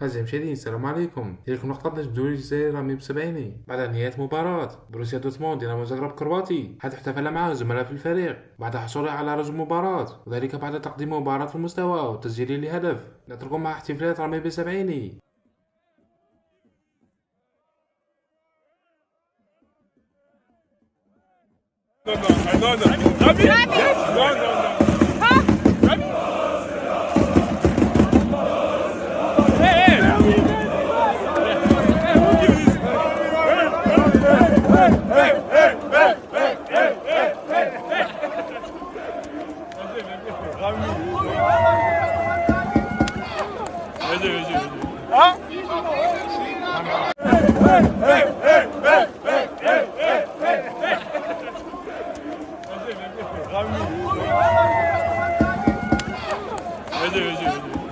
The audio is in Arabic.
أعزائي المشاهدين، السلام عليكم. إليكم لقطة نجم دوري الجزائر رامي بسبعيني بعد نهاية مباراة بروسيا دورتموند دينامو زغرب كرواتي، حيث احتفل معه زملاء في الفريق بعد حصوله على رجل المباراة، وذلك بعد تقديم مباراة في المستوى وتسجيله لهدف. نترككم مع احتفالات رامي بسبعيني. No, no, Rami! No, no, no. Rami! Hey, hey! Who gives this? Rami! Vas-y. Hein? Rami! Vas-y.